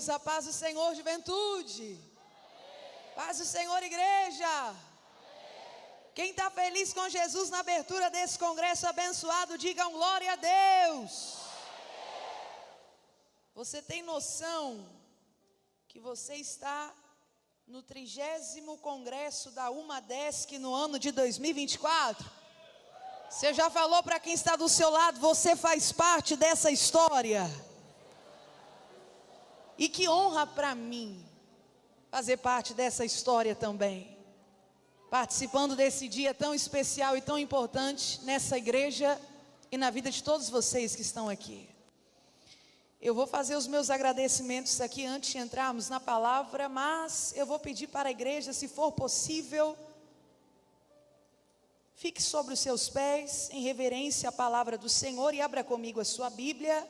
Jesus, a paz do Senhor, juventude. Paz do Senhor, igreja. Quem está feliz com Jesus na abertura desse congresso abençoado, digam glória a Deus. Você tem noção que você está no 30º congresso da UMADESC no ano de 2024? Você já falou para quem está do seu lado, você faz parte dessa história. E que honra para mim fazer parte dessa história também. Participando desse dia tão especial e tão importante nessa igreja e na vida de todos vocês que estão aqui. Eu vou fazer os meus agradecimentos aqui antes de entrarmos na palavra, mas eu vou pedir para a igreja, se for possível, fique sobre os seus pés, em reverência à palavra do Senhor, e abra comigo a sua Bíblia,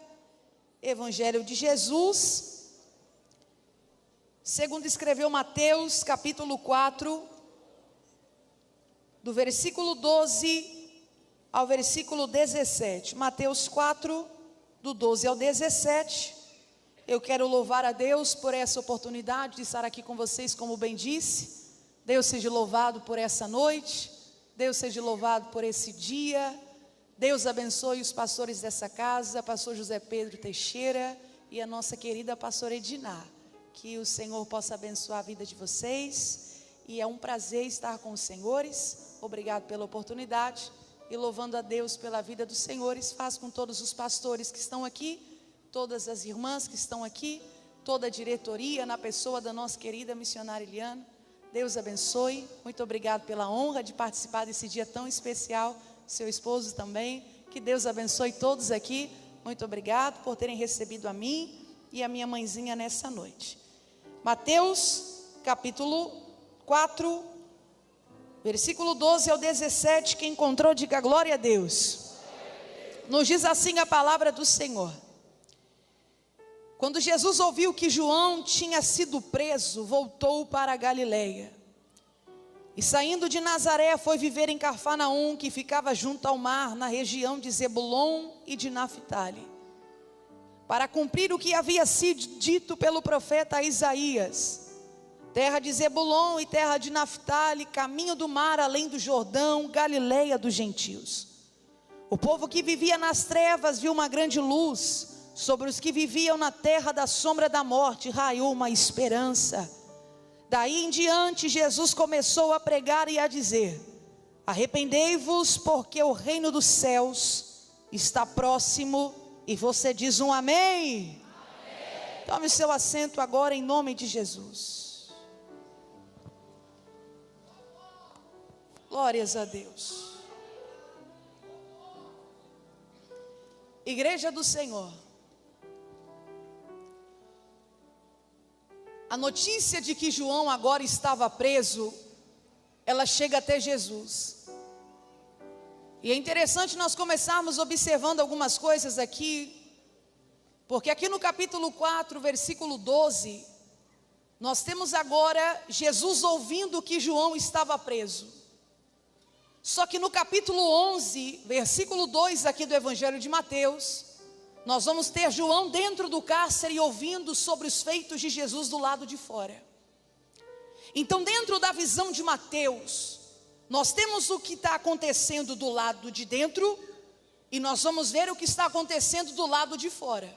Evangelho de Jesus, segundo escreveu Mateus, capítulo 4, do versículo 12 ao versículo 17. Mateus 4, do 12 ao 17. Eu quero louvar a Deus por essa oportunidade de estar aqui com vocês, como bem disse. Deus seja louvado por essa noite. Deus seja louvado por esse dia. Deus abençoe os pastores dessa casa, pastor José Pedro Teixeira e a nossa querida pastora Edina. Que o Senhor possa abençoar a vida de vocês. E é um prazer estar com os senhores. Obrigado pela oportunidade. E louvando a Deus pela vida dos senhores, faz com todos os pastores que estão aqui, todas as irmãs que estão aqui, toda a diretoria, na pessoa da nossa querida missionária Eliana. Deus abençoe. Muito obrigado pela honra de participar desse dia tão especial. Seu esposo também. Que Deus abençoe todos aqui. Muito obrigado por terem recebido a mim e a minha mãezinha nessa noite. Mateus capítulo 4, versículo 12 ao 17, quem encontrou, diga glória a Deus. Nos diz assim a palavra do Senhor. Quando Jesus ouviu que João tinha sido preso, voltou para a Galileia. E saindo de Nazaré, foi viver em Cafarnaum, que ficava junto ao mar, na região de Zebulon e de Naftali, para cumprir o que havia sido dito pelo profeta Isaías: terra de Zebulon e terra de Naftali, caminho do mar além do Jordão, Galileia dos gentios. O povo que vivia nas trevas viu uma grande luz. Sobre os que viviam na terra da sombra da morte raiou uma esperança. Daí em diante Jesus começou a pregar e a dizer: arrependei-vos, porque o reino dos céus está próximo. E você diz um amém? Amém. Tome seu assento agora em nome de Jesus. Glórias a Deus. Igreja do Senhor, a notícia de que João agora estava preso, ela chega até Jesus. E é interessante nós começarmos observando algumas coisas aqui, porque aqui no capítulo 4, versículo 12, nós temos agora Jesus ouvindo que João estava preso. Só que no capítulo 11, versículo 2 aqui do Evangelho de Mateus, nós vamos ter João dentro do cárcere ouvindo sobre os feitos de Jesus do lado de fora. Então, dentro da visão de Mateus, nós temos o que está acontecendo do lado de dentro e nós vamos ver o que está acontecendo do lado de fora.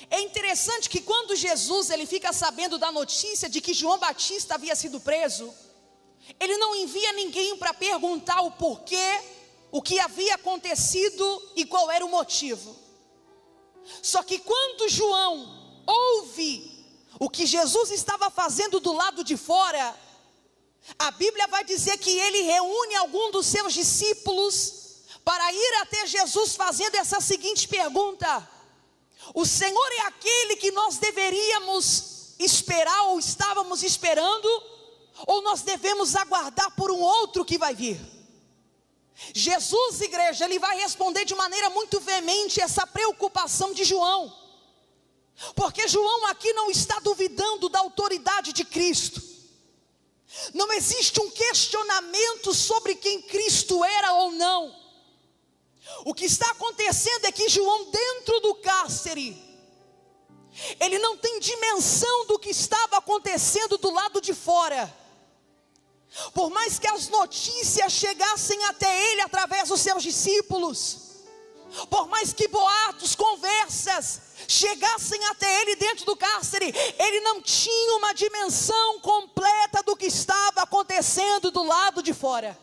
É interessante que quando Jesus ele fica sabendo da notícia de que João Batista havia sido preso, ele não envia ninguém para perguntar o porquê, o que havia acontecido e qual era o motivo. Só que quando João ouve o que Jesus estava fazendo do lado de fora, a Bíblia vai dizer que ele reúne algum dos seus discípulos para ir até Jesus fazendo essa seguinte pergunta: o Senhor é aquele que nós deveríamos esperar ou estávamos esperando? Ou nós devemos aguardar por um outro que vai vir? Jesus, igreja, ele vai responder de maneira muito veemente essa preocupação de João. Porque João aqui não está duvidando da autoridade de Cristo. Não existe um questionamento sobre quem Cristo era ou não. O que está acontecendo é que João, dentro do cárcere, Ele não tem dimensão do que estava acontecendo do lado de fora. Por mais que as notícias chegassem até ele através dos seus discípulos, por mais que boatos, conversas chegassem até ele dentro do cárcere, ele não tinha uma dimensão completa do que estava acontecendo do lado de fora.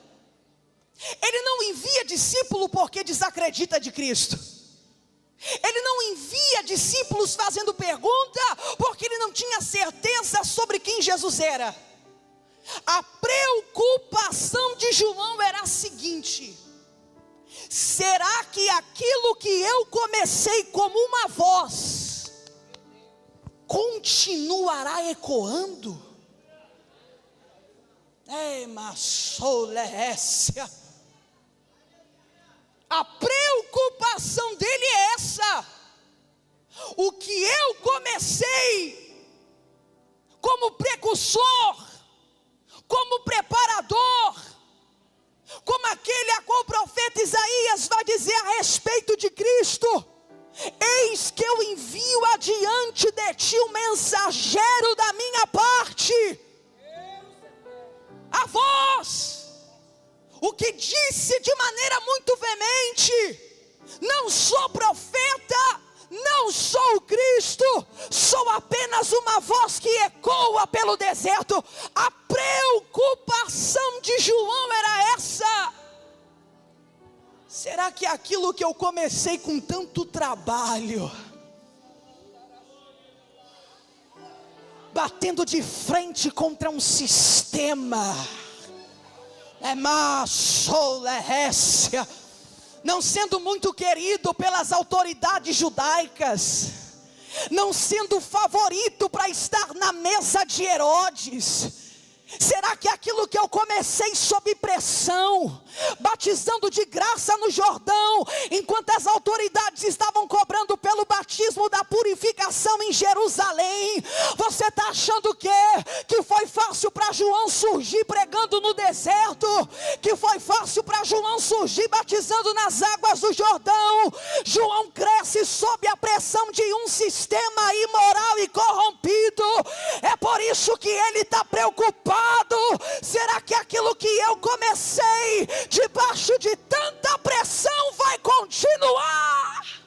Ele não envia discípulo porque desacredita de Cristo. Ele não envia discípulos fazendo pergunta porque ele não tinha certeza sobre quem Jesus era. A preocupação de João era a seguinte: será que aquilo que eu comecei como uma voz continuará ecoando? A preocupação dele é essa: o que eu comecei como precursor, como preparador, como aquele a qual o profeta Isaías vai dizer a respeito de Cristo: eis que eu envio adiante de ti um mensageiro da minha parte, a voz, o que disse de maneira muito veemente: não sou profeta, não sou o Cristo, sou apenas uma voz que ecoa pelo deserto. A preocupação de João era essa: será que aquilo que eu comecei com tanto trabalho, batendo de frente contra um sistema, não sendo muito querido pelas autoridades judaicas, não sendo favorito para estar na mesa de Herodes, será que aquilo que eu comecei sob pressão, batizando de graça no Jordão, enquanto as autoridades estavam cobrando pelo batismo da purificação em Jerusalém, você está achando que foi fácil para João surgir pregando no deserto? Que foi fácil para João surgir batizando nas águas do Jordão? João cresce sob a pressão de um sistema imoral e corrompido. É por isso que ele está preocupado. Será que aquilo que eu comecei debaixo de tanta pressão vai continuar?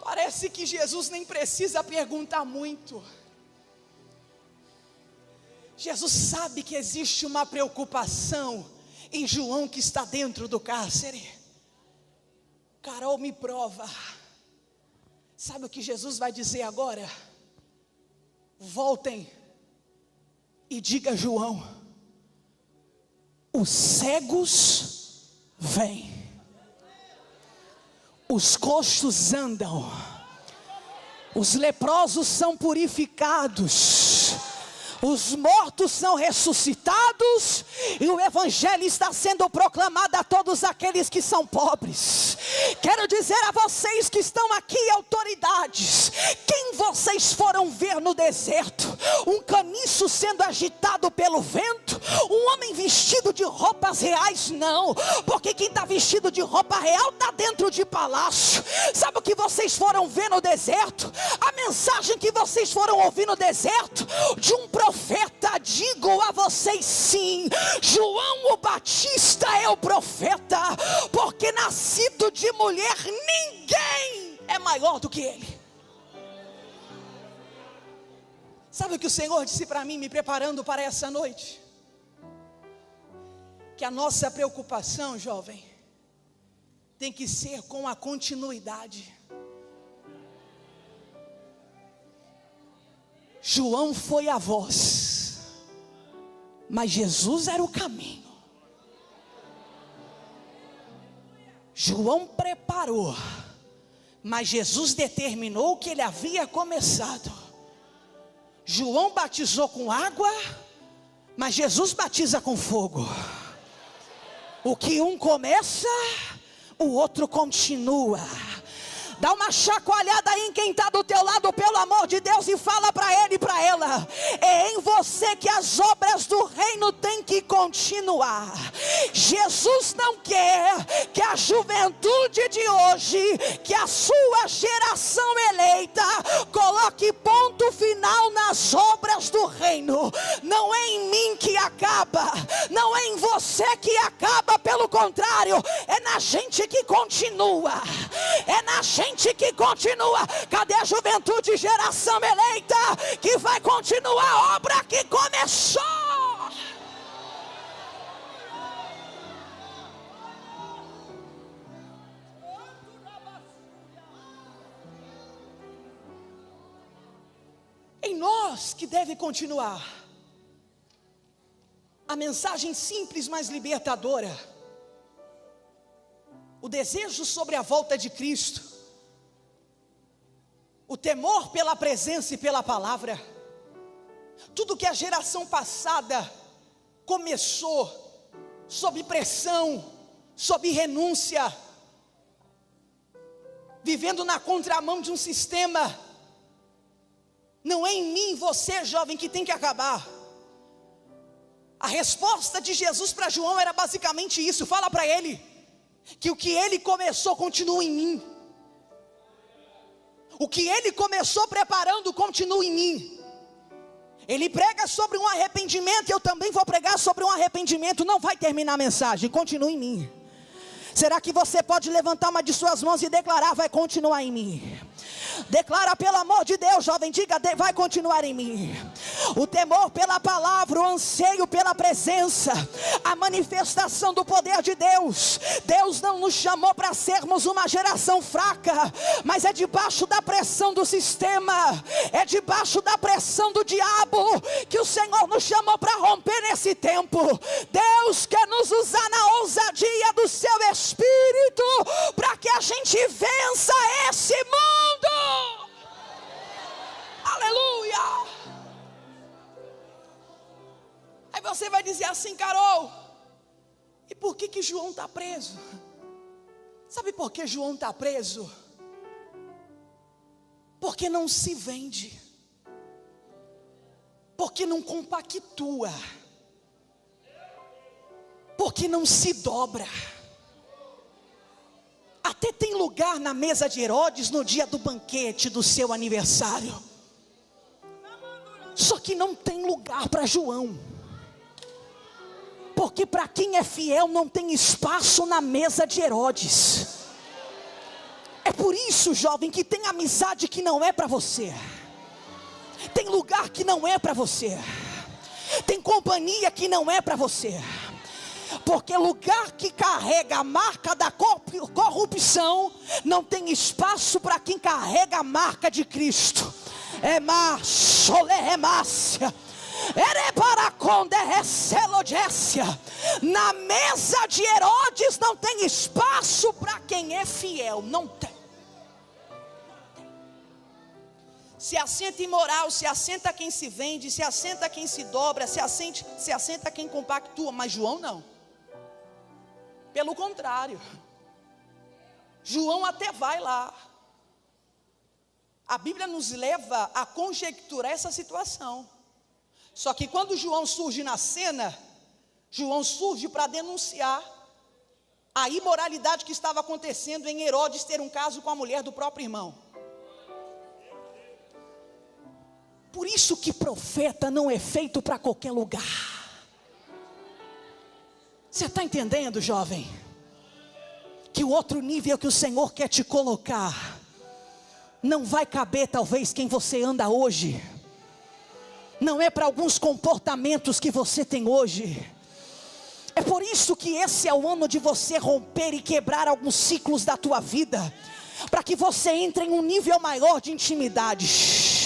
Parece que Jesus nem precisa perguntar muito. Jesus sabe que existe uma preocupação em João que está dentro do cárcere. Carol me prova. Sabe o que Jesus vai dizer agora? Voltem e diga a João: os cegos vêm, os coxos andam, os leprosos são purificados, os mortos são ressuscitados, e o evangelho está sendo proclamado a todos aqueles que são pobres. Quero dizer a vocês que estão aqui, autoridades, quem vocês foram ver no deserto? Um caniço sendo agitado pelo vento? Um homem vestido de roupas reais? Não, porque quem está vestido de roupa real está dentro de palácio. Sabe o que vocês foram ver no deserto? A mensagem que vocês foram ouvir no deserto de um profeta. Digo a vocês, sim, João o Batista é o profeta, porque nascido de mulher, ninguém é maior do que ele. Sabe o que o Senhor disse para mim, me preparando para essa noite? Que a nossa preocupação, jovem, tem que ser com a continuidade. João foi a voz, mas Jesus era o caminho. João preparou, mas Jesus determinou que ele havia começado. João batizou com água, mas Jesus batiza com fogo. O que um começa, o outro continua. Dá uma chacoalhada aí em quem está do teu lado, pelo amor de Deus, e fala para ele e para ela: é em você que as obras do reino têm que continuar. Jesus não quer que a juventude de hoje, que a sua geração eleita, coloque ponto final nas obras do reino. Não é em mim que acaba, não é em você que acaba, pelo contrário, é na gente que continua, é na gente que continua. Cadê a juventude, geração eleita, que vai continuar a obra que começou? Em nós que deve continuar a mensagem simples, mas libertadora, o desejo sobre a volta de Cristo, o temor pela presença e pela palavra. Tudo que a geração passada começou sob pressão, sob renúncia, vivendo na contramão de um sistema. Não é em mim, você jovem, que tem que acabar. A resposta de Jesus para João era basicamente isso: fala para ele que o que ele começou continua em mim. O que ele começou preparando continua em mim. Ele prega sobre um arrependimento, eu também vou pregar sobre um arrependimento. Não vai terminar a mensagem, continua em mim. Será que você pode levantar uma de suas mãos e declarar: vai continuar em mim? Declara, pelo amor de Deus, jovem, diga: vai continuar em mim. O temor pela palavra, o anseio pela presença, a manifestação do poder de Deus. Deus não nos chamou para sermos uma geração fraca, mas é debaixo da pressão do sistema, é debaixo da pressão do diabo que o Senhor nos chamou para romper nesse tempo. Deus quer nos usar na ousadia do seu Espírito para que a gente vença esse mundo. Aleluia. Aí você vai dizer assim: Carol, e por que João está preso? Sabe por que João está preso? Porque não se vende, porque não compactua, porque não se dobra. Até tem lugar na mesa de Herodes no dia do banquete do seu aniversário, só que não tem lugar para João, porque para quem é fiel não tem espaço na mesa de Herodes. É por isso, jovem, que tem amizade que não é para você, tem lugar que não é para você, tem companhia que não é para você. Porque lugar que carrega a marca da corrupção não tem espaço para quem carrega a marca de Cristo. Na mesa de Herodes não tem espaço para quem é fiel. Não tem. Se assenta imoral, se assenta quem se vende, se assenta quem se dobra, se assenta quem compactua. Mas João não. Pelo contrário, João até vai lá. A Bíblia nos leva a conjecturar essa situação. Só que quando João surge na cena, João surge para denunciar a imoralidade que estava acontecendo em Herodes ter um caso com a mulher do próprio irmão. Por isso que profeta não é feito para qualquer lugar. Você está entendendo, jovem? Que o outro nível que o Senhor quer te colocar não vai caber talvez quem você anda hoje. Não é para alguns comportamentos que você tem hoje. É por isso que esse é o ano de você romper e quebrar alguns ciclos da tua vida, para que você entre em um nível maior de intimidade.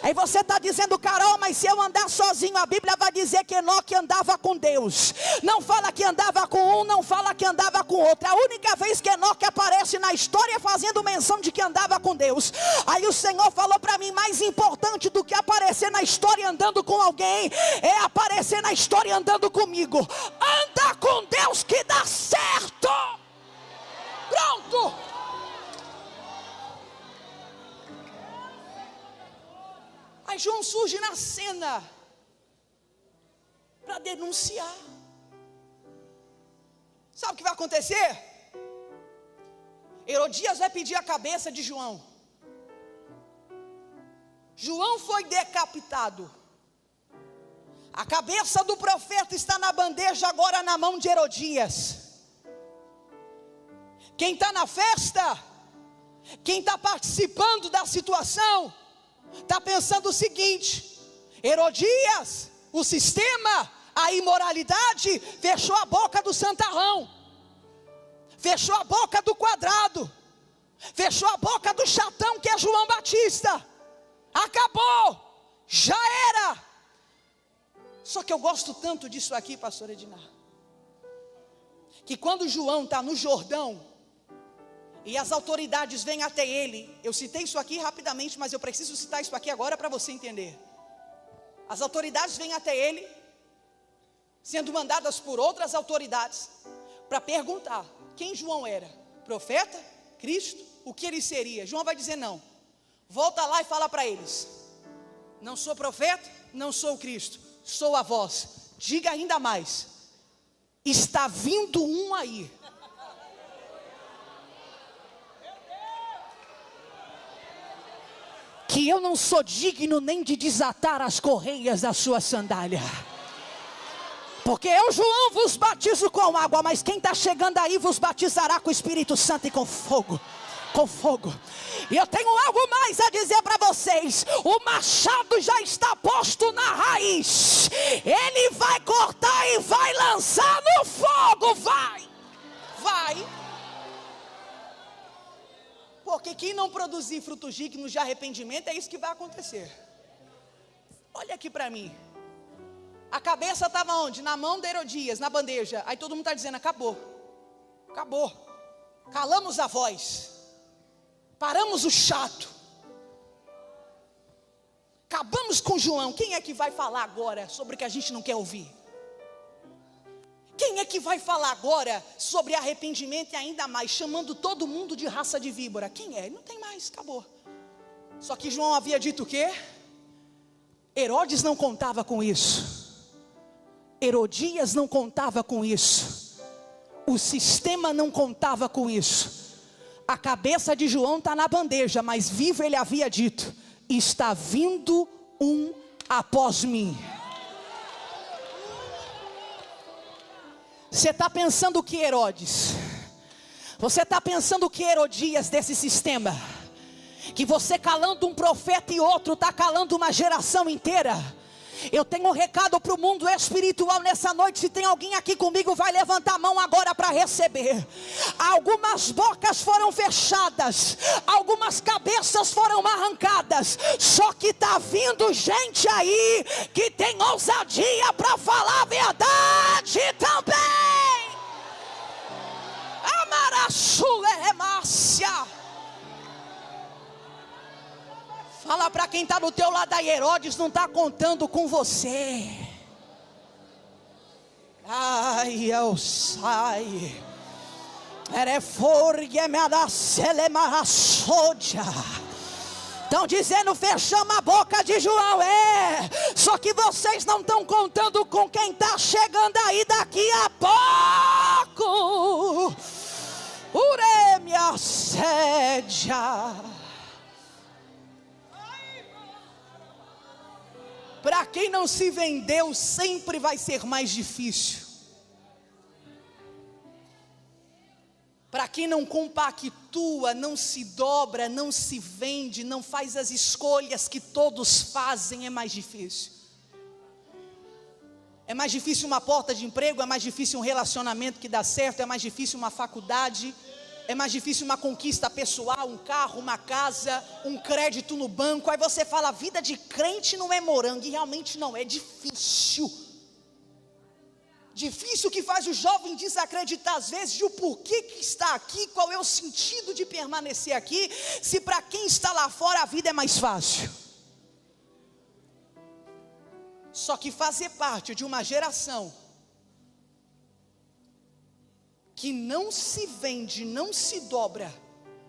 Aí você está dizendo: Carol, mas se eu andar sozinho, a Bíblia vai dizer que Enoque andava com Deus. Não fala que andava com um, não fala que andava com outro. A única vez que Enoque aparece na história é fazendo menção de que andava com Deus. Aí o Senhor falou para mim: mais importante do que aparecer na história andando com alguém, é aparecer na história andando comigo. Anda com Deus que dá certo. Pronto. Mas João surge na cena para denunciar. Sabe o que vai acontecer? Herodias vai pedir a cabeça de João. João foi decapitado. A cabeça do profeta está na bandeja agora na mão de Herodias. Quem está na festa, quem está participando da situação, está pensando o seguinte: Herodias, o sistema, a imoralidade, fechou a boca do santarrão, fechou a boca do quadrado, fechou a boca do chatão que é João Batista. Acabou, já era. Só que eu gosto tanto disso aqui, pastor Ednar, que quando João está no Jordão e as autoridades vêm até ele, eu citei isso aqui rapidamente, mas eu preciso citar isso aqui agora para você entender. As autoridades vêm até ele, sendo mandadas por outras autoridades, para perguntar quem João era, profeta, Cristo, o que ele seria. João vai dizer não, volta lá e fala para eles: não sou profeta, não sou o Cristo, sou a voz. Diga ainda mais: está vindo um aí. Que eu não sou digno nem de desatar as correias da sua sandália. Porque eu, João, vos batizo com água, mas quem está chegando aí vos batizará com o Espírito Santo e com fogo. Com fogo. E eu tenho algo mais a dizer para vocês: o machado já está posto na raiz, ele vai cortar e vai lançar no fogo. Vai. Porque quem não produzir frutos dignos de arrependimento, é isso que vai acontecer. Olha aqui para mim. A cabeça estava onde? Na mão de Herodias, na bandeja. Aí todo mundo está dizendo: acabou. Acabou. Calamos a voz. Paramos o chato. Acabamos com João. Quem é que vai falar agora sobre o que a gente não quer ouvir? Quem é que vai falar agora sobre arrependimento e ainda mais, chamando todo mundo de raça de víbora? Quem é? Não tem mais, acabou. Só que João havia dito o quê? Herodes não contava com isso. Herodias não contava com isso. O sistema não contava com isso. A cabeça de João está na bandeja, mas vivo ele havia dito: está vindo um após mim. Você está pensando o que, Herodes? Você está pensando o que, Herodias, desse sistema? Que você calando um profeta e outro está calando uma geração inteira. Eu tenho um recado para o mundo espiritual nessa noite. Se tem alguém aqui comigo, vai levantar a mão agora para receber. Algumas bocas foram fechadas, algumas cabeças foram arrancadas. Só que está vindo gente aí que tem ousadia para falar a verdade também. Amarassulemácia. Fala para quem está do teu lado aí: Herodes não está contando com você. Ai, eu sai. Estão dizendo: fechamos a boca de João. Só que vocês não estão contando com quem está chegando aí daqui a pouco. Uremia sédia. Para quem não se vendeu, sempre vai ser mais difícil. Para quem não compactua, não se dobra, não se vende, não faz as escolhas que todos fazem, é mais difícil. É mais difícil uma porta de emprego, é mais difícil um relacionamento que dá certo, é mais difícil uma faculdade, é mais difícil uma conquista pessoal, um carro, uma casa, um crédito no banco. Aí você fala: a vida de crente não é morango, e realmente não, é difícil. Difícil que faz o jovem desacreditar às vezes de o porquê que está aqui, qual é o sentido de permanecer aqui, se para quem está lá fora a vida é mais fácil. Só que fazer parte de uma geração que não se vende, não se dobra,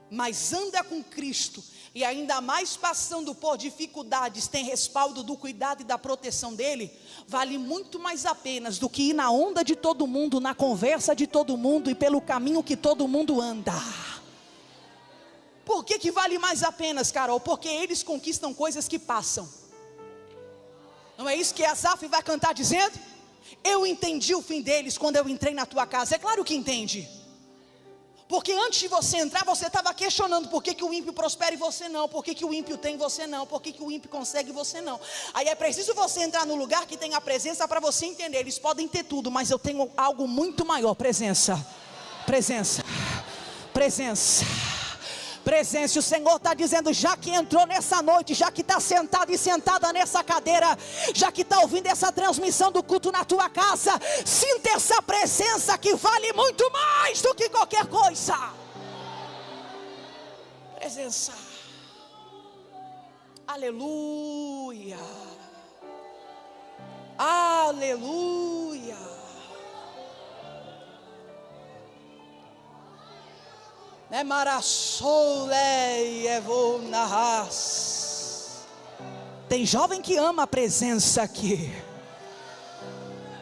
mas anda com Cristo, e ainda mais passando por dificuldades, tem respaldo do cuidado e da proteção dele, vale muito mais a pena do que ir na onda de todo mundo, na conversa de todo mundo e pelo caminho que todo mundo anda. Por que vale mais a pena, Carol? Porque eles conquistam coisas que passam. Não é isso que Asaf vai cantar dizendo? Eu entendi o fim deles quando eu entrei na tua casa. É claro que entende. Porque antes de você entrar, você estava questionando por que o ímpio prospera e você não. Por que o ímpio tem e você não. Por que o ímpio consegue e você não. Aí é preciso você entrar no lugar que tem a presença para você entender. Eles podem ter tudo, mas eu tenho algo muito maior. Presença. Presença. Presença. Presença. O Senhor está dizendo, já que entrou nessa noite, já que está sentado e sentada nessa cadeira, já que está ouvindo essa transmissão do culto na tua casa, sinta essa presença que vale muito mais do que qualquer coisa. Presença. Aleluia. Aleluia. Tem jovem que ama a presença aqui,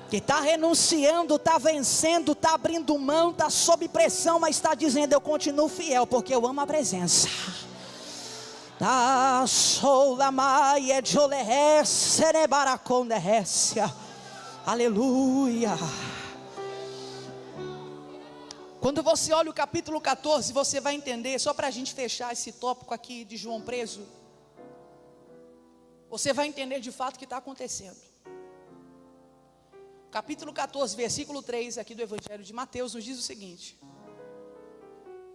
que está renunciando, está vencendo, está abrindo mão, está sob pressão, mas está dizendo, eu continuo fiel, porque eu amo a presença. Aleluia. Quando você olha o capítulo 14, você vai entender, só para a gente fechar esse tópico aqui de João preso, você vai entender de fato o que está acontecendo. Capítulo 14, versículo 3 aqui do Evangelho de Mateus nos diz o seguinte: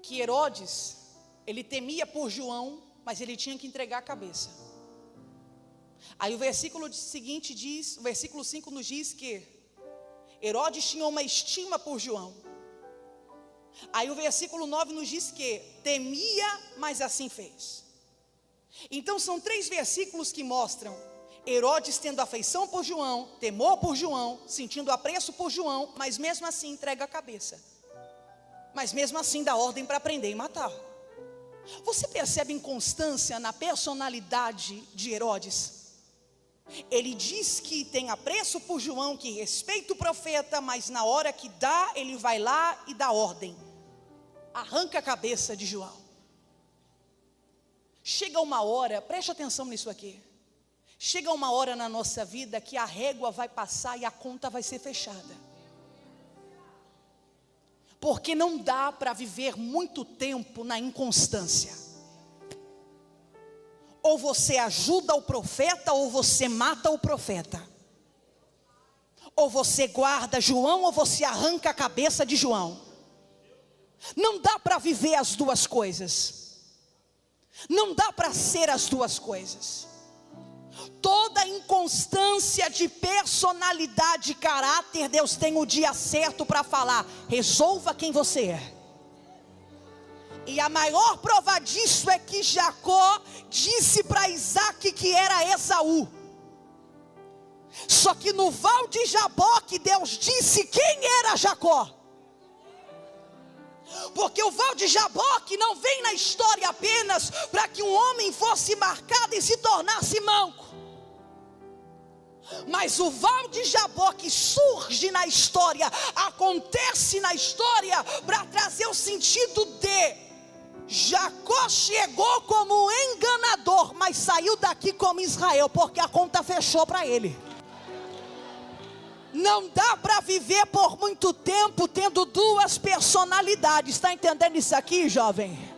que Herodes, ele temia por João, mas ele tinha que entregar a cabeça. Aí o versículo seguinte diz, o versículo 5 nos diz que Herodes tinha uma estima por João. Aí o versículo 9 nos diz que temia, mas assim fez. Então são 3 versículos que mostram Herodes tendo afeição por João, temor por João, sentindo apreço por João, mas mesmo assim entrega a cabeça. Mas mesmo assim dá ordem para prender e matar. Você percebe inconstância na personalidade de Herodes? Ele diz que tem apreço por João, que respeita o profeta, mas na hora que dá, ele vai lá e dá ordem. Arranca a cabeça de João. Chega uma hora, preste atenção nisso aqui. Chega uma hora na nossa vida que a régua vai passar e a conta vai ser fechada. Porque não dá para viver muito tempo na inconstância. Ou você ajuda o profeta, ou você mata o profeta. Ou você guarda João, ou você arranca a cabeça de João. Não dá para viver as duas coisas. Não dá para ser as duas coisas. Toda inconstância de personalidade e caráter, Deus tem o dia certo para falar, resolva quem você é. E a maior prova disso é que Jacó disse para Isaac que era Esaú. Só que no val de Jaboque Deus disse quem era Jacó. Porque o val de Jaboque não vem na história apenas para que um homem fosse marcado e se tornasse manco. Mas o val de Jaboque surge na história, acontece na história para trazer o sentido de Jacó chegou como enganador, mas saiu daqui como Israel, porque a conta fechou para ele. Não dá para viver por muito tempo tendo duas personalidades. Está entendendo isso aqui, jovem?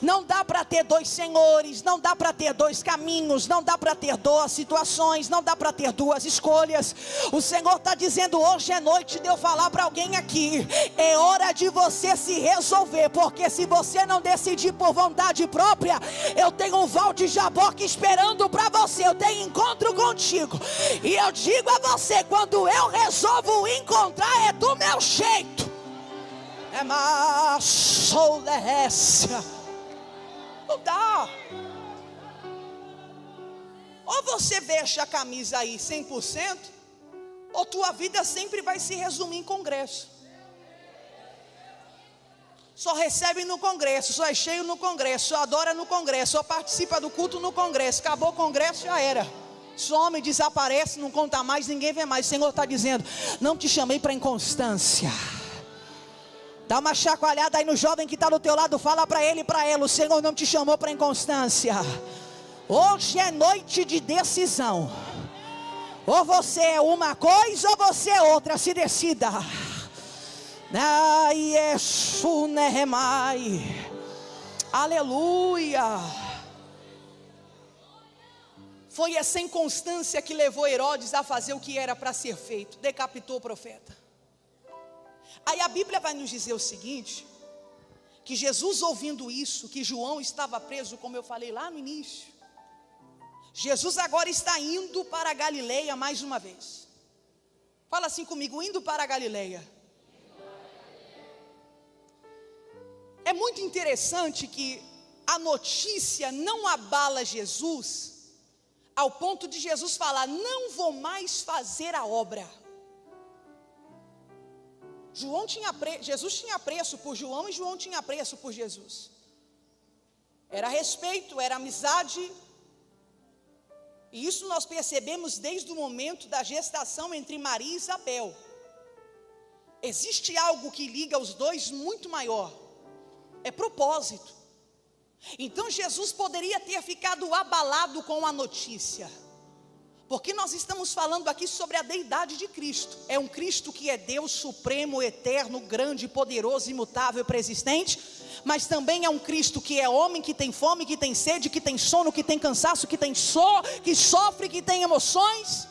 Não dá para ter dois senhores, não dá para ter dois caminhos, não dá para ter duas situações, não dá para ter duas escolhas. O Senhor está dizendo hoje é noite de eu falar para alguém aqui, é hora de você se resolver, porque se você não decidir por vontade própria, eu tenho um val de Jaboque esperando para você, eu tenho encontro contigo, e eu digo a você, quando eu resolvo encontrar é do meu jeito, é maçolécia. Não dá. Ou você veste a camisa aí 100%, ou tua vida sempre vai se resumir em congresso. só recebe no congresso, só é cheio no congresso, só adora no congresso, só participa do culto no congresso. Acabou o congresso, já era. Some, desaparece, não conta mais, ninguém vê mais. O Senhor está dizendo: não te chamei para inconstância. Dá uma chacoalhada aí no jovem que está do teu lado, fala para ele e para ela: o Senhor não te chamou para inconstância. Hoje é noite de decisão. Ou você é uma coisa ou você é outra, se decida. Aleluia. Foi essa inconstância que levou Herodes a fazer o que era para ser feito: decapitou o profeta. Aí a Bíblia vai nos dizer o seguinte: que Jesus, ouvindo isso, que João estava preso, como eu falei lá no início, Jesus agora está indo para a Galileia mais uma vez. Fala assim comigo: indo para a Galileia. É muito interessante que a notícia não abala Jesus, ao ponto de Jesus falar: não vou mais fazer a obra. Jesus tinha apreço por João e João tinha apreço por Jesus. Era respeito, era amizade. E isso nós percebemos desde o momento da gestação entre Maria e Isabel. Existe algo que liga os dois muito maior: é propósito. Então Jesus poderia ter ficado abalado com a notícia, porque nós estamos falando aqui sobre a deidade de Cristo. É um Cristo que é Deus supremo, eterno, grande, poderoso, imutável, preexistente. Mas também é um Cristo que é homem, que tem fome, que tem sede, que tem sono, que tem cansaço, que que sofre, que tem emoções.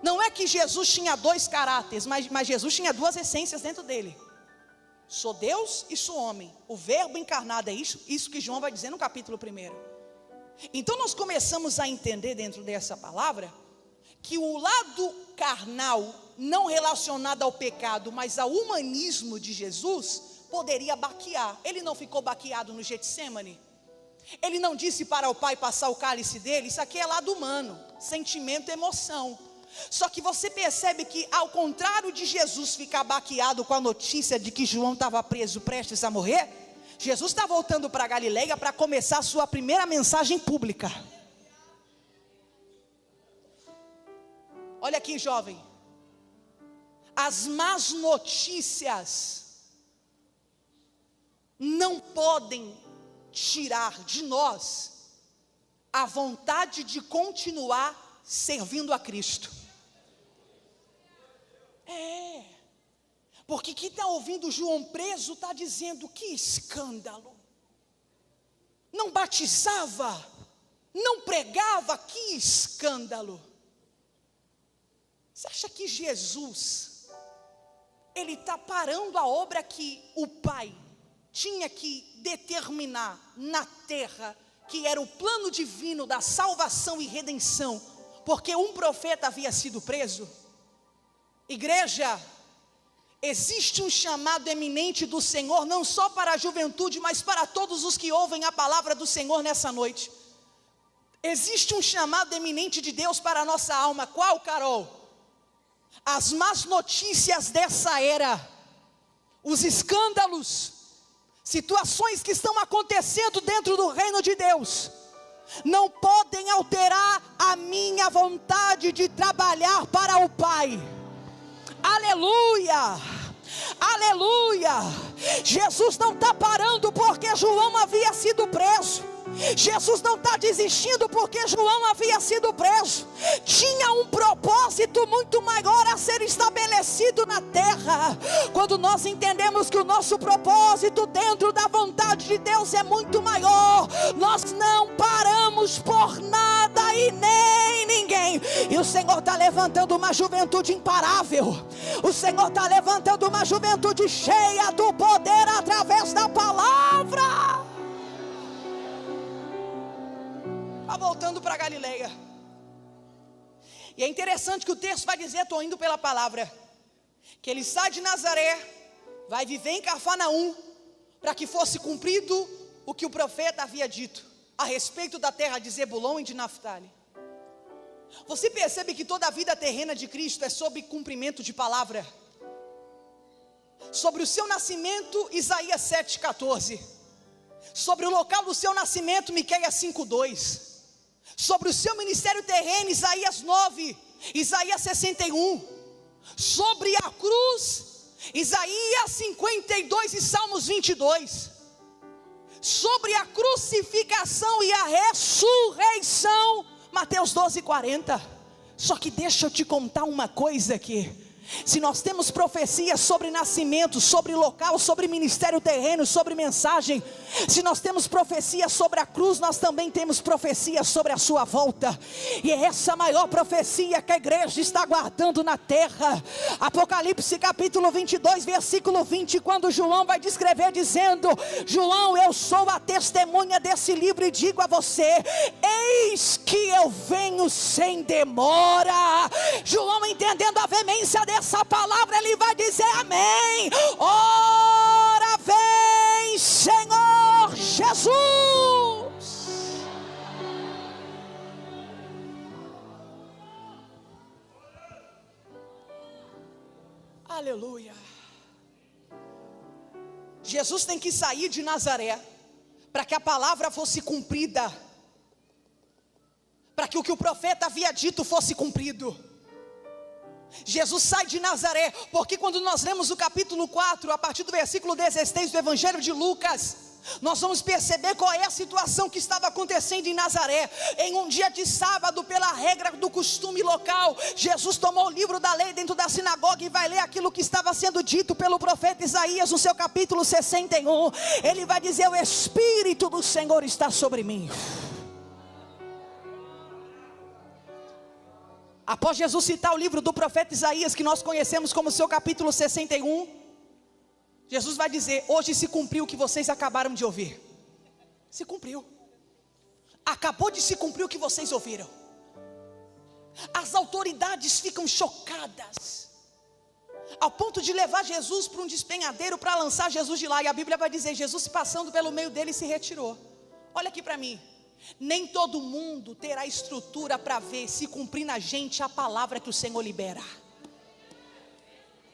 Não é que Jesus tinha dois caráteres, mas Jesus tinha duas essências dentro dele: sou Deus e sou homem. O verbo encarnado é isso que João vai dizer no capítulo 1. Então nós começamos a entender dentro dessa palavra que o lado carnal, não relacionado ao pecado, mas ao humanismo de Jesus, poderia baquear. Ele não ficou baqueado no Getsêmani. Ele não disse para o Pai passar o cálice dele. Isso aqui é lado humano, sentimento, emoção. Só que você percebe que, ao contrário de Jesus ficar baqueado com a notícia de que João estava preso, prestes a morrer, Jesus está voltando para a Galileia para começar a sua primeira mensagem pública. Olha aqui, jovem: as más notícias não podem tirar de nós a vontade de continuar servindo a Cristo. Porque quem está ouvindo João preso está dizendo: que escândalo, não batizava, não pregava, que escândalo. Você acha que Jesus, ele está parando a obra que o Pai tinha que determinar na terra, que era o plano divino da salvação e redenção, porque um profeta havia sido preso? Igreja, existe um chamado eminente do Senhor, não só para a juventude, mas para todos os que ouvem a palavra do Senhor nessa noite. Existe um chamado eminente de Deus para a nossa alma. Qual, Carol? As más notícias dessa era, os escândalos, situações que estão acontecendo dentro do reino de Deus, não podem alterar a minha vontade de trabalhar para o Pai. Aleluia, aleluia. Jesus não está parando porque João havia sido preso. Jesus não está desistindo porque João havia sido preso. Tinha um propósito muito maior a ser estabelecido na terra. Quando nós entendemos que o nosso propósito dentro da vontade de Deus é muito maior, nós não paramos por nada e nem ninguém. E o Senhor está levantando uma juventude imparável. O Senhor está levantando uma juventude cheia do poder através da palavra. Está voltando para Galileia. E é interessante que o texto vai dizer: estou indo pela palavra, que ele sai de Nazaré, vai viver em Cafarnaum, para que fosse cumprido o que o profeta havia dito a respeito da terra de Zebulon e de Naftali. Você percebe que toda a vida terrena de Cristo é sob cumprimento de palavra. Sobre o seu nascimento, Isaías 7,14. Sobre o local do seu nascimento, Miqueias 5,2. Sobre o seu ministério terreno, Isaías 9, Isaías 61. Sobre a cruz, Isaías 52 e Salmos 22. Sobre a crucificação e a ressurreição, Mateus 12,40. Só que deixa eu te contar uma coisa aqui. Se nós temos profecias sobre nascimento, sobre local, sobre ministério terreno, sobre mensagem, se nós temos profecias sobre a cruz, nós também temos profecias sobre a sua volta. E é essa a maior profecia que a igreja está guardando na terra. Apocalipse capítulo 22, versículo 20, quando João vai descrever dizendo: João, eu sou a testemunha desse livro e digo a você: eis que eu venho sem demora. João, entendendo a veemência dessa palavra, ele vai dizer amém. Ora vem, Senhor Jesus. Aleluia. Jesus tem que sair de Nazaré para que a palavra fosse cumprida, para que o profeta havia dito fosse cumprido. Jesus sai de Nazaré, porque quando nós lemos o capítulo 4, a partir do versículo 16 do Evangelho de Lucas, nós vamos perceber qual é a situação que estava acontecendo em Nazaré. Em um dia de sábado, pela regra do costume local, Jesus tomou o livro da lei dentro da sinagoga e vai ler aquilo que estava sendo dito pelo profeta Isaías no seu capítulo 61. Ele vai dizer: o Espírito do Senhor está sobre mim. Após Jesus citar o livro do profeta Isaías, que nós conhecemos como seu capítulo 61, Jesus vai dizer: hoje se cumpriu o que vocês acabaram de ouvir. Se cumpriu. Acabou de se cumprir o que vocês ouviram. As autoridades ficam chocadas, ao ponto de levar Jesus para um despenhadeiro para lançar Jesus de lá. E a Bíblia vai dizer: Jesus, passando pelo meio dele, se retirou. Olha aqui para mim. Nem todo mundo terá estrutura para ver se cumprir na gente a palavra que o Senhor libera.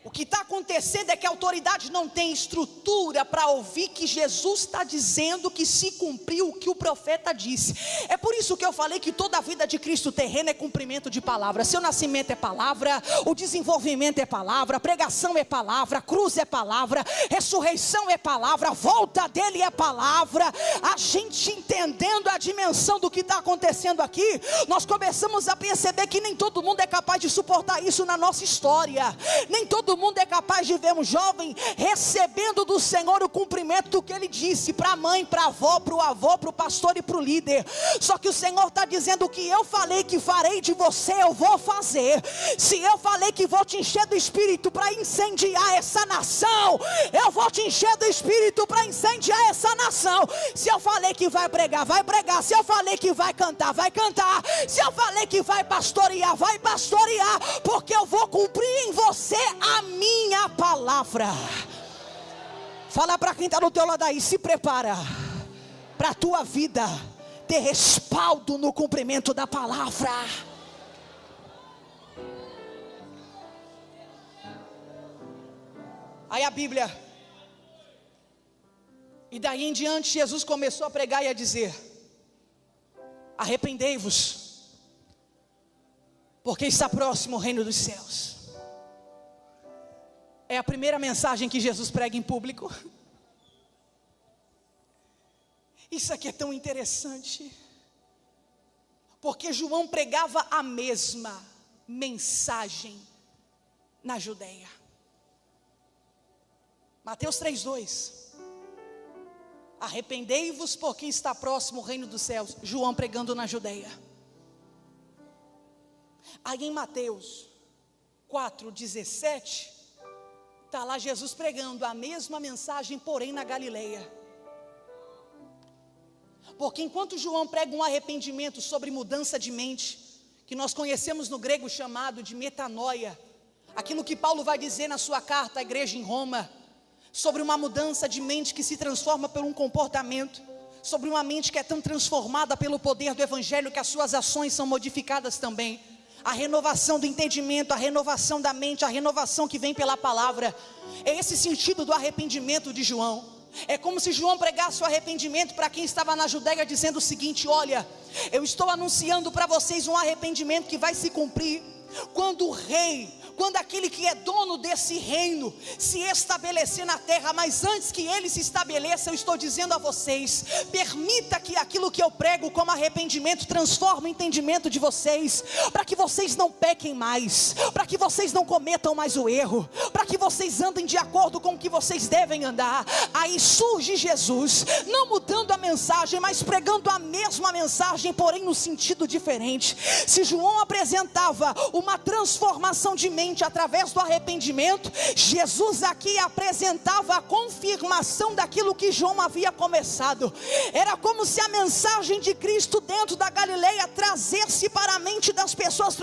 O que está acontecendo é que a autoridade não tem estrutura para ouvir que Jesus está dizendo que se cumpriu o que o profeta disse. É por isso que eu falei que toda a vida de Cristo terreno é cumprimento de palavra. Seu nascimento é palavra, o desenvolvimento é palavra, a pregação é palavra, a cruz é palavra, ressurreição é palavra, a volta dele é palavra. A gente entendendo a dimensão do que está acontecendo aqui, nós começamos a perceber que nem todo mundo é capaz de suportar isso na nossa história. Nem todo mundo é capaz de ver um jovem recebendo do Senhor o cumprimento do que ele disse para a mãe, para a avó, para o avô, para o pastor e para o líder. Só que o Senhor está dizendo: o que eu falei que farei de você, eu vou fazer. Se eu falei que vou te encher do Espírito para incendiar essa nação, eu vou te encher do Espírito para incendiar essa nação. Se eu falei que vai pregar, vai pregar. Se eu falei que vai cantar, vai cantar. Se eu falei que vai pastorear, vai pastorear, porque eu vou cumprir em você a minha palavra. Fala para quem está do teu lado aí: se prepara para a tua vida ter respaldo no cumprimento da palavra. Aí a Bíblia, e daí em diante Jesus começou a pregar e a dizer: arrependei-vos, porque está próximo o reino dos céus. É a primeira mensagem que Jesus prega em público. Isso aqui é tão interessante, porque João pregava a mesma mensagem na Judeia. Mateus 3,2: arrependei-vos, porque está próximo o reino dos céus. João pregando na Judeia. Aí em Mateus 4,17, está lá Jesus pregando a mesma mensagem, porém na Galileia. Porque enquanto João prega um arrependimento sobre mudança de mente, que nós conhecemos no grego chamado de metanoia, aquilo que Paulo vai dizer na sua carta à igreja em Roma, sobre uma mudança de mente que se transforma por um comportamento, sobre uma mente que é tão transformada pelo poder do Evangelho que as suas ações são modificadas também. a renovação do entendimento, a renovação da mente, a renovação que vem pela palavra. É esse sentido do arrependimento de João. É como se João pregasse o arrependimento para quem estava na Judéia, dizendo o seguinte: olha, eu estou anunciando para vocês um arrependimento que vai se cumprir quando o rei, quando aquele que é dono desse reino se estabelecer na terra. Mas antes que ele se estabeleça, eu estou dizendo a vocês: permita que aquilo que eu prego como arrependimento transforme o entendimento de vocês, para que vocês não pequem mais, para que vocês não cometam mais o erro, para que vocês andem de acordo com o que vocês devem andar. Aí surge Jesus, não mudando a mensagem, mas pregando a mesma mensagem, porém no sentido diferente. Se João apresentava uma transformação de mente através do arrependimento, Jesus aqui apresentava a confirmação daquilo que João havia começado. Era como se a mensagem de Cristo dentro da Galileia trouxesse para a mente das pessoas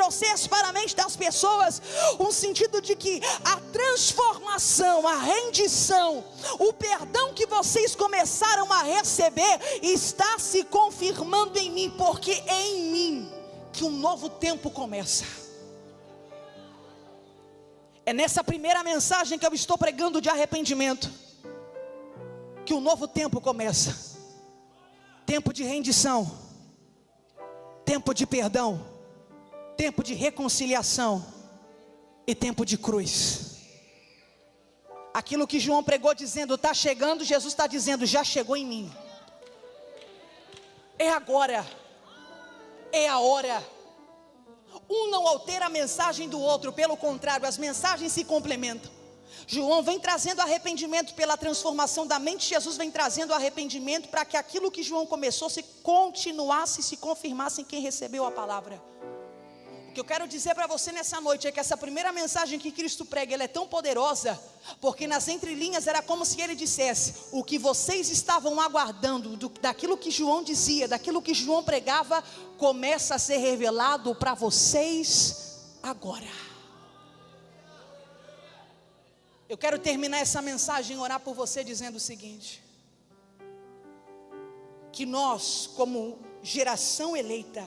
um sentido de que a transformação, a rendição, o perdão que vocês começaram a receber está se confirmando em mim, porque é em mim que um novo tempo começa. É nessa primeira mensagem que eu estou pregando de arrependimento que um novo tempo começa. Tempo de rendição, tempo de perdão, tempo de reconciliação e tempo de cruz. Aquilo que João pregou dizendo está chegando, Jesus está dizendo já chegou em mim. É agora, é a hora. Um não altera a mensagem do outro, pelo contrário, as mensagens se complementam. João vem trazendo arrependimento pela transformação da mente, Jesus vem trazendo arrependimento para que aquilo que João começou se continuasse, se confirmasse em quem recebeu a palavra. O que eu quero dizer para você nessa noite é que essa primeira mensagem que Cristo prega, ela é tão poderosa, porque nas entrelinhas era como se ele dissesse: o que vocês estavam aguardando, daquilo que João dizia, daquilo que João pregava, começa a ser revelado para vocês agora. Eu quero terminar essa mensagem, orar por você dizendo o seguinte: que nós, como geração eleita,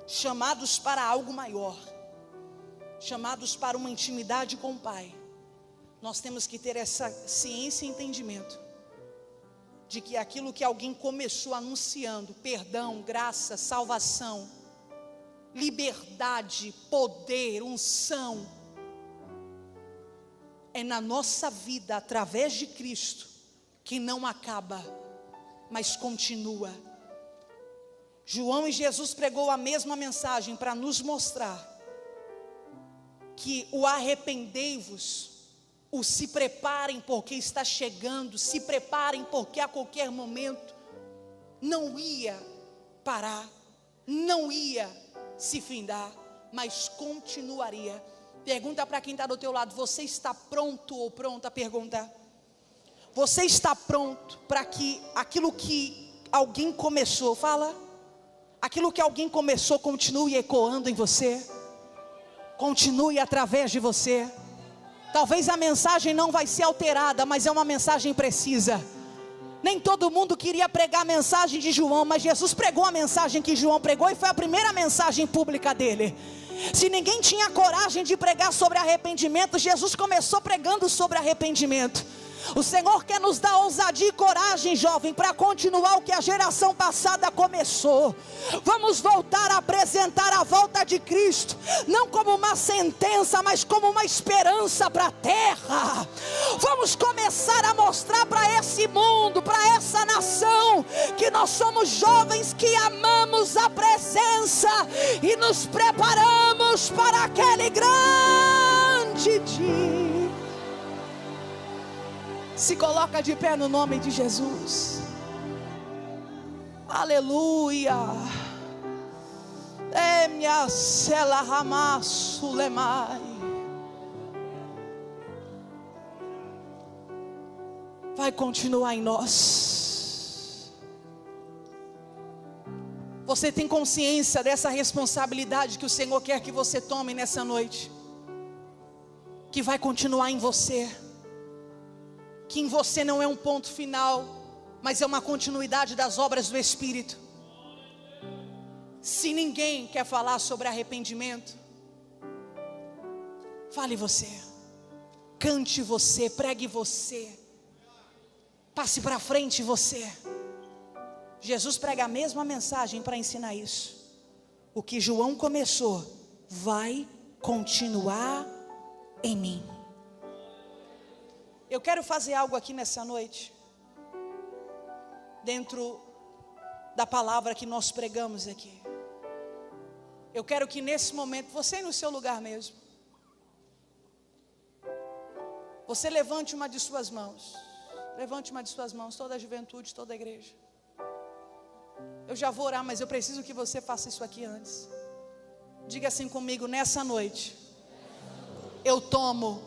chamados para algo maior, chamados para uma intimidade com o Pai, nós temos que ter essa ciência e entendimento de que aquilo que alguém começou anunciando, perdão, graça, salvação, liberdade, poder, unção, é na nossa vida, através de Cristo, que não acaba, mas continua. João e Jesus pregou a mesma mensagem para nos mostrar que o arrependei-vos, o se preparem porque está chegando, se preparem porque a qualquer momento não ia parar, não ia se findar, mas continuaria. Pergunta para quem está do teu lado: você está pronto ou pronta? Pergunta: você está pronto para que aquilo que alguém começou, fala, aquilo que alguém começou continue ecoando em você, continue através de você? Talvez a mensagem não vai ser alterada, mas é uma mensagem precisa. Nem todo mundo queria pregar a mensagem de João, mas Jesus pregou a mensagem que João pregou e foi a primeira mensagem pública dele. Se ninguém tinha coragem de pregar sobre arrependimento, Jesus começou pregando sobre arrependimento. O Senhor quer nos dar ousadia e coragem, jovem, para continuar o que a geração passada começou. Vamos voltar a apresentar a volta de Cristo, não como uma sentença, mas como uma esperança para a terra. Vamos começar a mostrar para esse mundo, para essa nação, que nós somos jovens que amamos a presença e nos preparamos para aquele grande dia. Se coloca de pé no nome de Jesus. Aleluia. Emia sela ramasu lemai. Vai continuar em nós. Você tem consciência dessa responsabilidade que o Senhor quer que você tome nessa noite? Que vai continuar em você. Que em você não é um ponto final, mas é uma continuidade das obras do Espírito. Se ninguém quer falar sobre arrependimento, fale você, cante você, pregue você, passe para frente você. Jesus prega a mesma mensagem para ensinar isso. O que João começou vai continuar em mim. Eu quero fazer algo aqui nessa noite, dentro da palavra que nós pregamos aqui. Eu quero que nesse momento, você no seu lugar mesmo, você levante uma de suas mãos. Levante uma de suas mãos, toda a juventude, toda a igreja. Eu já vou orar, mas eu preciso que você faça isso aqui antes. Diga assim comigo: nessa noite, eu tomo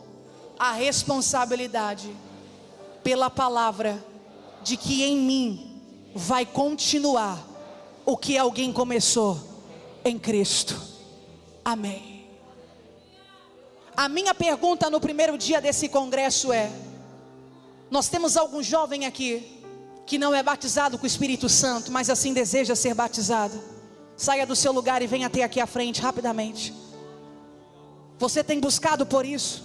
a responsabilidade pela palavra de que em mim vai continuar o que alguém começou em Cristo. Amém. A minha pergunta no primeiro dia desse congresso é: nós temos algum jovem aqui que não é batizado com o Espírito Santo, mas assim deseja ser batizado? Saia do seu lugar e venha até aqui à frente rapidamente. Você tem buscado por isso?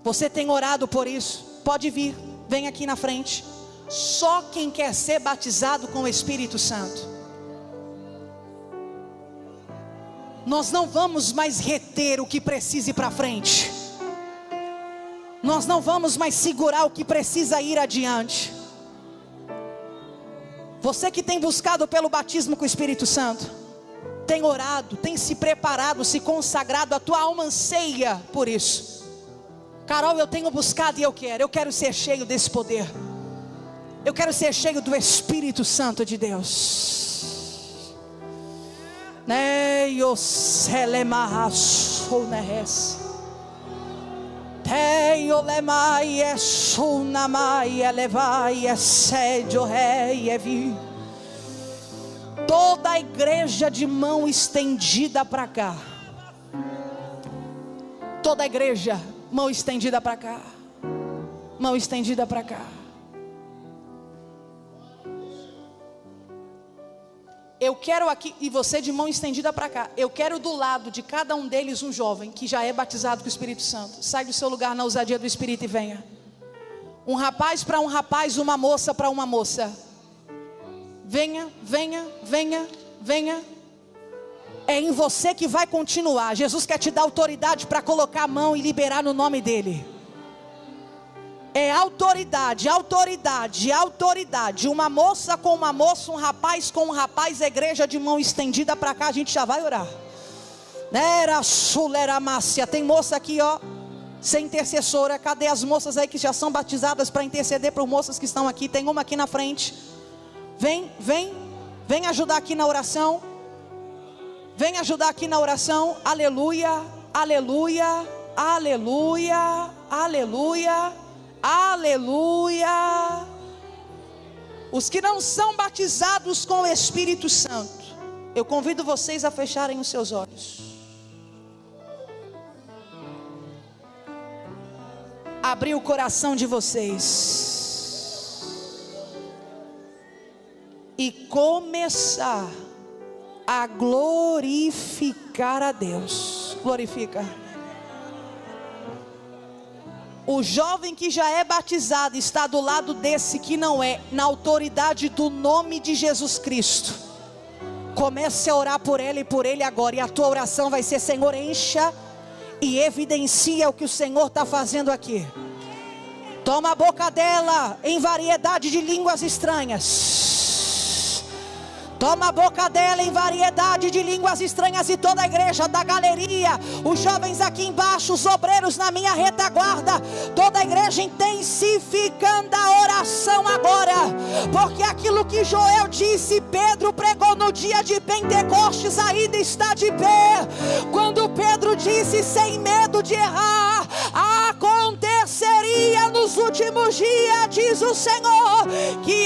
Você tem orado por isso? Pode vir, vem aqui na frente. Só quem quer ser batizado com o Espírito Santo. Nós não vamos mais reter o que precisa ir para frente. Nós não vamos mais segurar o que precisa ir adiante. Você que tem buscado pelo batismo com o Espírito Santo, tem orado, tem se preparado, se consagrado, a tua alma anseia por isso. Carol, eu tenho buscado e eu quero ser cheio desse poder. Eu quero ser cheio do Espírito Santo de Deus. Toda a igreja de mão estendida para cá. Toda a igreja, mão estendida para cá. Mão estendida para cá. Eu quero aqui, e você de mão estendida para cá, eu quero do lado de cada um deles um jovem que já é batizado com o Espírito Santo. Sai do seu lugar na ousadia do Espírito e venha. Um rapaz para um rapaz, uma moça para uma moça. Venha, venha, venha, venha. É em você que vai continuar. Jesus quer te dar autoridade para colocar a mão e liberar no nome dele. É autoridade, autoridade, autoridade. Uma moça com uma moça, um rapaz com um rapaz, a igreja de mão estendida para cá, a gente já vai orar. Tem moça aqui, ó, ser intercessora. Cadê as moças aí que já são batizadas para interceder por moças que estão aqui? Tem uma aqui na frente. Vem, vem, vem ajudar aqui na oração. Vem ajudar aqui na oração. Aleluia, aleluia, aleluia, aleluia. Aleluia. Os que não são batizados com o Espírito Santo, eu convido vocês a fecharem os seus olhos. Abrir o coração de vocês e começar a glorificar a Deus. Glorifica. O jovem que já é batizado está do lado desse que não é, na autoridade do nome de Jesus Cristo. Comece a orar por ela e por ele agora. E a tua oração vai ser: Senhor, encha e evidencia o que o Senhor está fazendo aqui. Toma a boca dela em variedade de línguas estranhas. Toma a boca dela em variedade de línguas estranhas. E toda a igreja da galeria, os jovens aqui embaixo, os obreiros na minha retaguarda, toda a igreja intensificando a oração agora. Porque aquilo que Joel disse, Pedro pregou no dia de Pentecostes, ainda está de pé. Quando Pedro disse: sem medo de errar, aconteceria nos últimos dias, diz o Senhor, que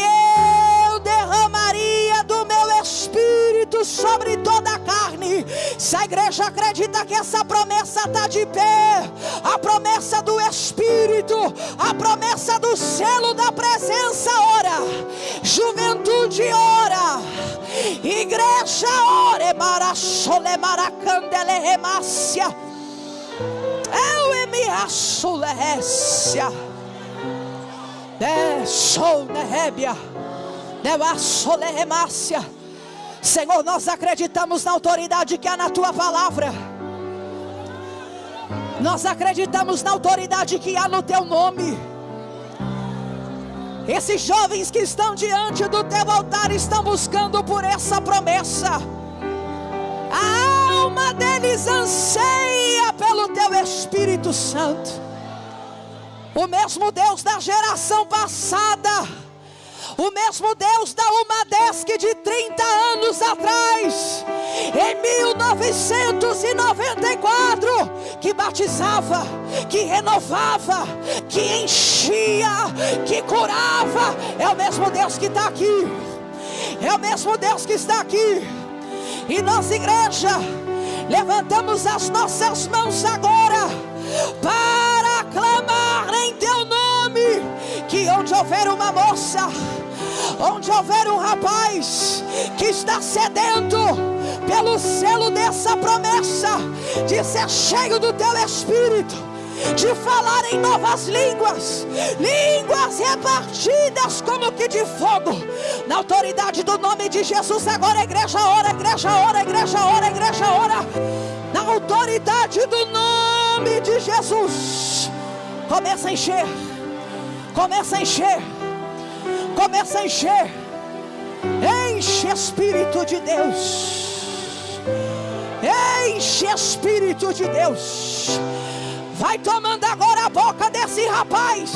eu derramaria do meu Espírito sobre toda a carne. Se a igreja acredita que essa promessa está de pé, a promessa do Espírito, a promessa do selo da presença, ora. Juventude, ora. Igreja, ore marachole maracandele remácia. Eu emiaçule récia. Sou nehébia. Nevaçole remácia. Senhor, nós acreditamos na autoridade que há na tua palavra. Nós acreditamos na autoridade que há no teu nome. Esses jovens que estão diante do teu altar estão buscando por essa promessa. A alma deles anseia pelo teu Espírito Santo. O mesmo Deus da geração passada, o mesmo Deus da Umadesc de 30 anos atrás, em 1994, que batizava, que renovava, que enchia, que curava, é o mesmo Deus que está aqui. É o mesmo Deus que está aqui. E nossa igreja, levantamos as nossas mãos agora para clamar em teu nome, que onde houver uma moça, onde houver um rapaz que está sedento pelo selo dessa promessa, de ser cheio do teu Espírito, de falar em novas línguas, línguas repartidas como que de fogo, na autoridade do nome de Jesus. Agora a igreja ora, a igreja ora, a igreja ora, a igreja ora, na autoridade do nome de Jesus. Começa a encher, começa a encher, começa a encher. Enche, Espírito de Deus, enche, Espírito de Deus. Vai tomando agora a boca desse rapaz,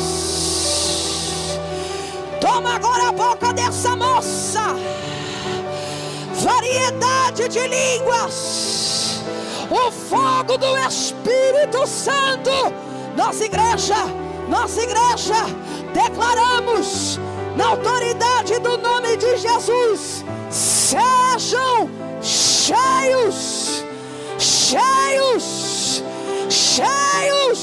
toma agora a boca dessa moça. Variedade de línguas, o fogo do Espírito Santo. Nossa igreja, declaramos na autoridade do nome de Jesus: sejam cheios, cheios, cheios,